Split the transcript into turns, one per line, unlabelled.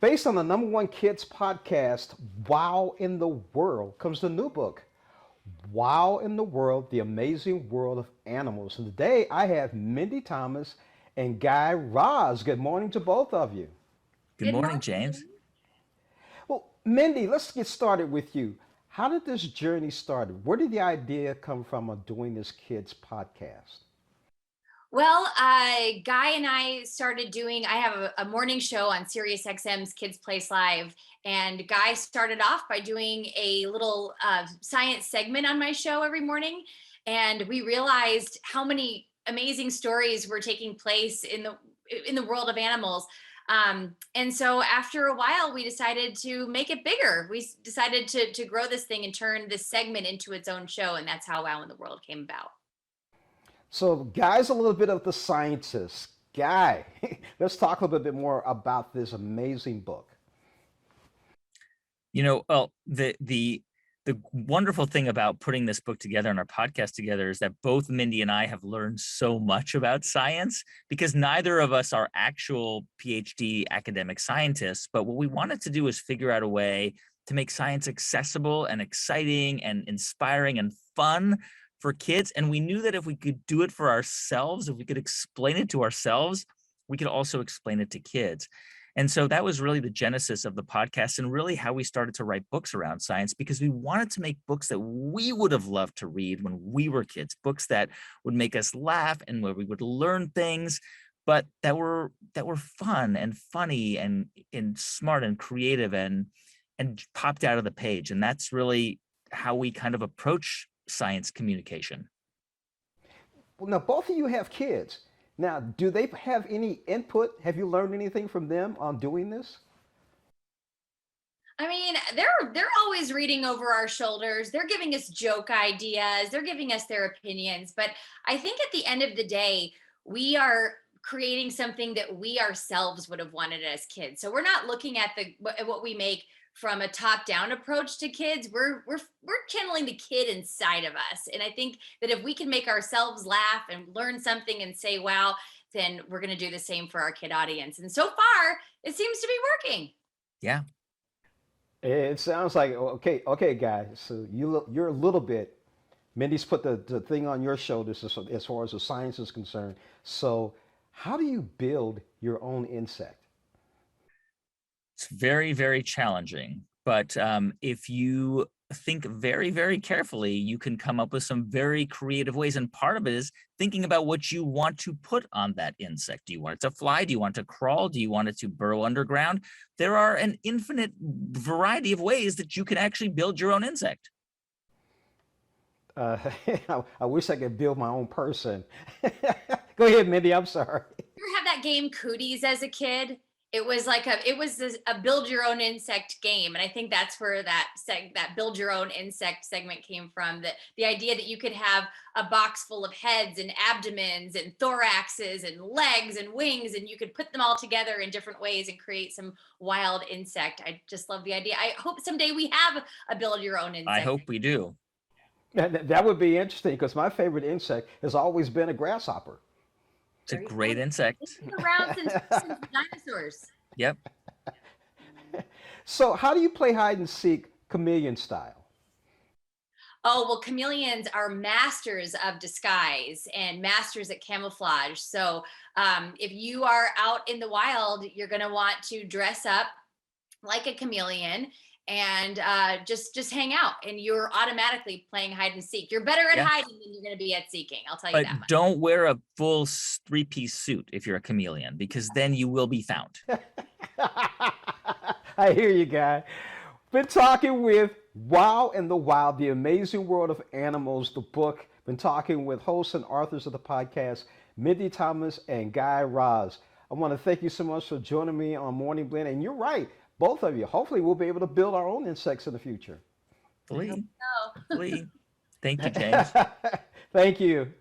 Based on the number one kids podcast, Wow in the World, comes the new book, Wow in the World, The Amazing World of Animals. And today I have Mindy Thomas and Guy Raz. Good morning to both of you.
Good
Good
morning,
morning.
James.
Well, Mindy, let's get started with you. How did this journey start? Where did the idea come from of doing this kids podcast?
Well, Guy and I started doing, I have a morning show on Sirius XM's Kids Place Live. And Guy started off by doing a little science segment on my show every morning. And we realized how many amazing stories were taking place in the world of animals. And so after a while, we decided to make it bigger. We decided to grow this thing and turn this segment into its own show. And that's how Wow in the World came about.
So, Guy's a little bit of the scientist. Guy, let's talk a little bit more about this amazing book.
The wonderful thing about putting this book together and our podcast together is that both Mindy and I have learned so much about science, because neither of us are actual PhD academic scientists. But what we wanted to do is figure out a way to make science accessible and exciting and inspiring and fun for kids. And we knew that if we could do it for ourselves, if we could explain it to ourselves, we could also explain it to kids. And so that was really the genesis of the podcast and really how we started to write books around science, because we wanted to make books that we would have loved to read when we were kids, books that would make us laugh and where we would learn things, but that were fun and funny and smart and creative and popped out of the page. And that's really how we kind of approach science communication.
Well, now, both of you have kids. Now, do they have any input? Have you learned anything from them on doing this?
I mean, they're always reading over our shoulders. They're giving us joke ideas. They're giving us their opinions. But I think at the end of the day, we are creating something that we ourselves would have wanted as kids. So we're not looking at what we make from a top-down approach to kids. We're channeling the kid inside of us. And I think that if we can make ourselves laugh and learn something and say, wow, then we're going to do the same for our kid audience. And so far, it seems to be working.
Yeah.
It sounds like, okay, guys. So you're a little bit, Mindy's put the thing on your shoulders as far as the science is concerned. So how do you build your own insect?
It's very, very challenging. But if you think very, very carefully, you can come up with some very creative ways. And part of it is thinking about what you want to put on that insect. Do you want it to fly? Do you want it to crawl? Do you want it to burrow underground? There are an infinite variety of ways that you can actually build your own insect.
Uh, I wish I could build my own person. Go ahead, Mindy. I'm sorry.
You ever have that game Cooties as a kid? It was a build your own insect game. And I think that's where that build your own insect segment came from. That the idea that you could have a box full of heads and abdomens and thoraxes and legs and wings, and you could put them all together in different ways and create some wild insect. I just love the idea. I hope someday we have a build your own insect.
I hope we do.
That would be interesting, because my favorite insect has always been a grasshopper.
It's a great insect.
It's been around since dinosaurs.
Yep.
So how do you play hide and seek chameleon style?
Oh, well, chameleons are masters of disguise and masters at camouflage. So if you are out in the wild, you're going to want to dress up like a chameleon and just hang out, and you're automatically playing hide and seek. You're better at hiding than you're going to be at seeking. I'll tell you
But
that much.
don't wear a full three-piece suit if you're a chameleon, because then you will be found.
I hear you, Guy. Been talking with Wow in the Wild, The Amazing World of Animals, the book. Been talking with hosts and authors of the podcast, Mindy Thomas and Guy Raz. I want to thank you so much for joining me on Morning Blend. And you're right, both of you. Hopefully we'll be able to build our own insects in the future.
Hopefully.
No.
Hopefully. Thank you, James.
Thank you.